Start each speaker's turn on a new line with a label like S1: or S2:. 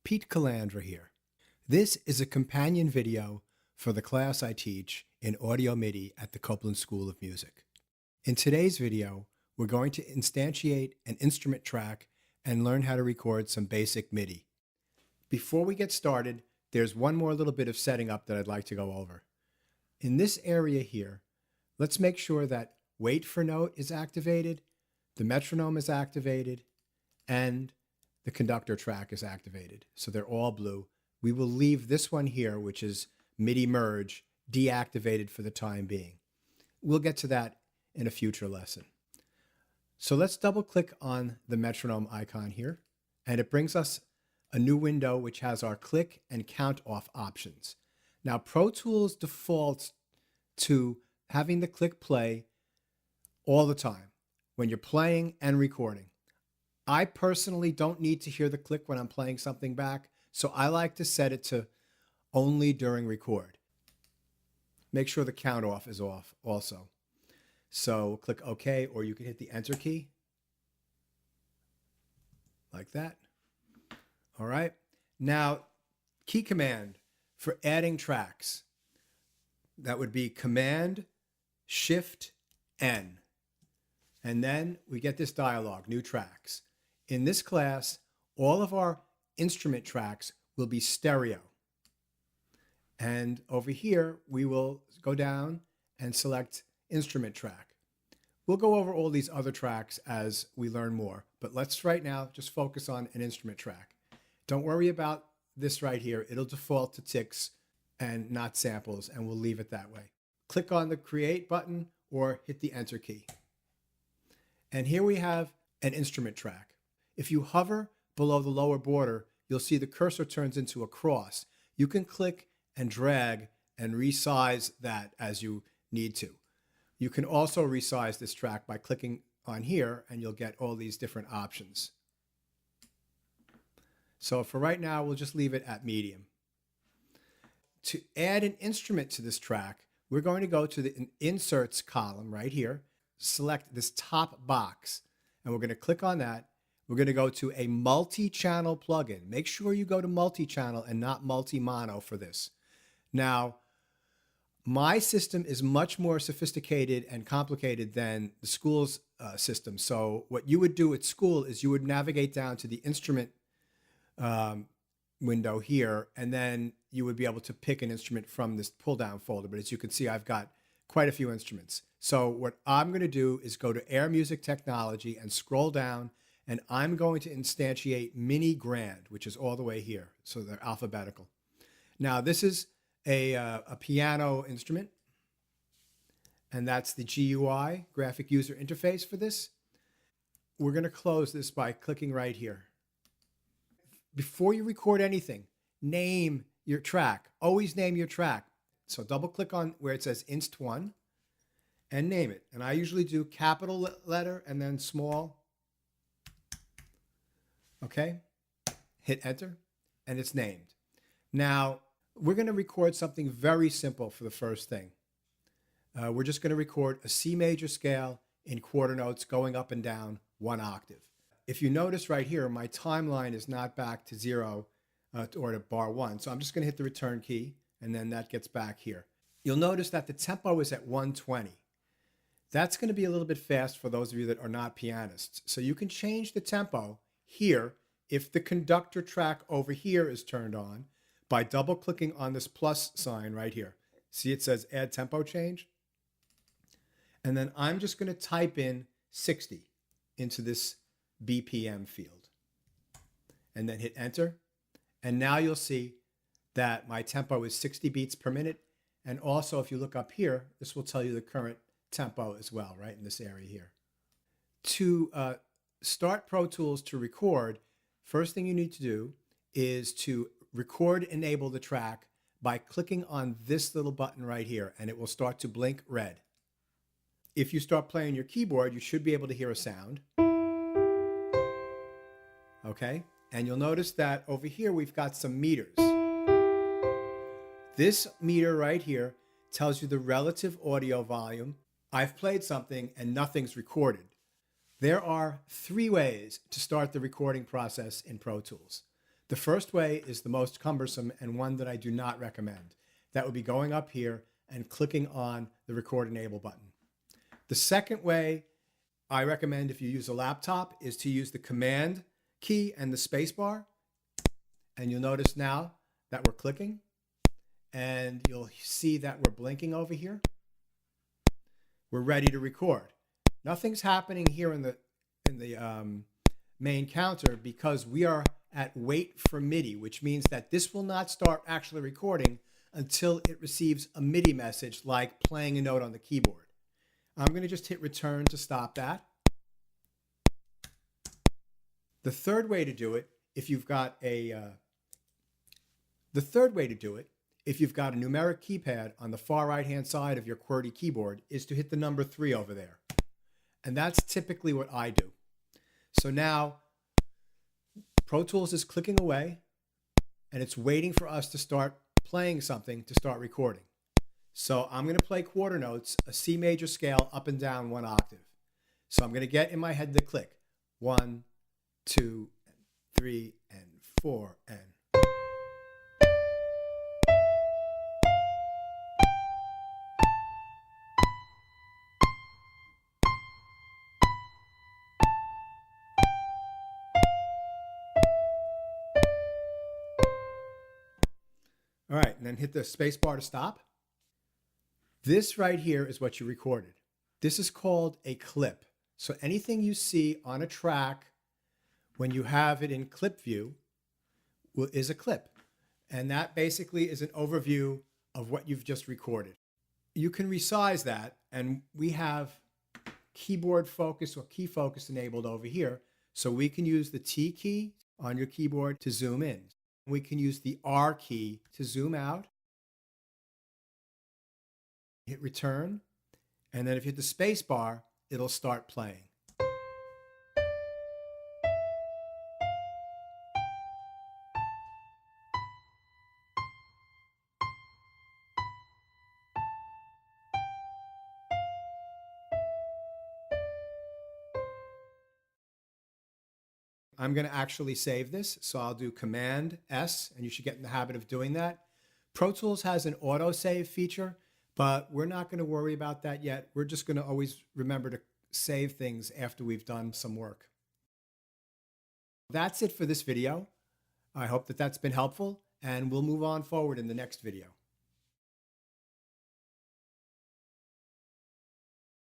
S1: Pete Calandra here. This is a companion video for the class I teach in audio MIDI at the Copland School of Music. In today's video, we're going to instantiate an instrument track and learn how to record some basic MIDI. Before we get started, there's one more little bit of setting up that I'd like to go over. In this area here, let's make sure that wait for note is activated, the metronome is activated, and the conductor track is activated. So they're all blue. We will leave this one here, which is MIDI merge, deactivated for the time being. We'll get to that in a future lesson. So let's double click on the metronome icon here, and it brings us a new window which has our click and count off options. Now Pro Tools defaults to having the click play all the time when you're playing and recording. I personally don't need to hear the click when I'm playing something back, so I like to set it to only during record. Make sure the count off is off also. So click OK, or you can hit the Enter key, like that. All right. Now, key command for adding tracks. That would be Command Shift N. And then we get this dialog, new tracks. In this class, all of our instrument tracks will be stereo. And over here, we will go down and select instrument track. We'll go over all these other tracks as we learn more, but let's right now just focus on an instrument track. Don't worry about this right here. It'll default to ticks and not samples, and we'll leave it that way. Click on the Create button or hit the Enter key. And here we have an instrument track. If you hover below the lower border, you'll see the cursor turns into a cross. You can click and drag and resize that as you need to. You can also resize this track by clicking on here, and you'll get all these different options. So for right now, we'll just leave it at medium. To add an instrument to this track, we're going to go to the Inserts column right here, select this top box, and we're going to click on that. We're going to go to a multi-channel plugin. Make sure you go to multi-channel and not multi-mono for this. Now, my system is much more sophisticated and complicated than the school's system. So what you would do at school is you would navigate down to the instrument window here, and then you would be able to pick an instrument from this pull-down folder. But as you can see, I've got quite a few instruments. So what I'm going to do is go to Air Music Technology and scroll down, and I'm going to instantiate Mini Grand, which is all the way here. So they're alphabetical. Now this is a piano instrument, and that's the GUI, Graphic User Interface, for this. We're going to close this by clicking right here. Before you record anything, name your track. Always name your track. So double click on where it says Inst1 and name it. And I usually do capital letter and then small. Okay, hit enter, and it's named. Now, we're going to record something very simple for the first thing. We're just going to record a C major scale in quarter notes going up and down 1 octave. If you notice right here, my timeline is not back to 0 or to bar 1. So I'm just going to hit the return key, and then that gets back here. You'll notice that the tempo is at 120. That's going to be a little bit fast for those of you that are not pianists. So you can change the tempo here if the conductor track over here is turned on by double clicking on this plus sign right here. See, it says add tempo change. And then I'm just going to type in 60 into this BPM field and then hit enter. And now you'll see that my tempo is 60 beats per minute. And also, if you look up here, this will tell you the current tempo as well, right in this area here. To start Pro Tools to record, first thing you need to do is to record enable the track by clicking on this little button right here, and it will start to blink red. If you start playing your keyboard, you should be able to hear a sound. Okay, and you'll notice that over here we've got some meters. This meter right here tells you the relative audio volume. I've played something and nothing's recorded. There are 3 ways to start the recording process in Pro Tools. The first way is the most cumbersome and one that I do not recommend. That would be going up here and clicking on the Record Enable button. The second way I recommend if you use a laptop is to use the Command key and the space bar. And you'll notice now that we're clicking, and you'll see that we're blinking over here. We're ready to record. Nothing's happening here in the main counter because we are at wait for MIDI, which means that this will not start actually recording until it receives a MIDI message like playing a note on the keyboard. I'm going to just hit return to stop that. The third way to do it, if you've got a numeric keypad on the far right-hand side of your QWERTY keyboard, is to hit the number 3 over there. And that's typically what I do. So now Pro Tools is clicking away, and it's waiting for us to start playing something to start recording. So I'm going to play quarter notes, a C major scale up and down 1 octave. So I'm going to get in my head the click. 1, 2, and 3, and 4, and... All right, and then hit the space bar to stop. This right here is what you recorded. This is called a clip. So anything you see on a track when you have it in clip view is a clip. And that basically is an overview of what you've just recorded. You can resize that, and we have keyboard focus or key focus enabled over here. So we can use the T key on your keyboard to zoom in. We can use the R key to zoom out. Hit return, and then if you hit the space bar, it'll start playing. I'm going to actually save this, so I'll do Command S, and you should get in the habit of doing that. Pro Tools has an autosave feature, but we're not going to worry about that yet. We're just going to always remember to save things after we've done some work. That's it for this video. I hope that that's been helpful, and we'll move on forward in the next video.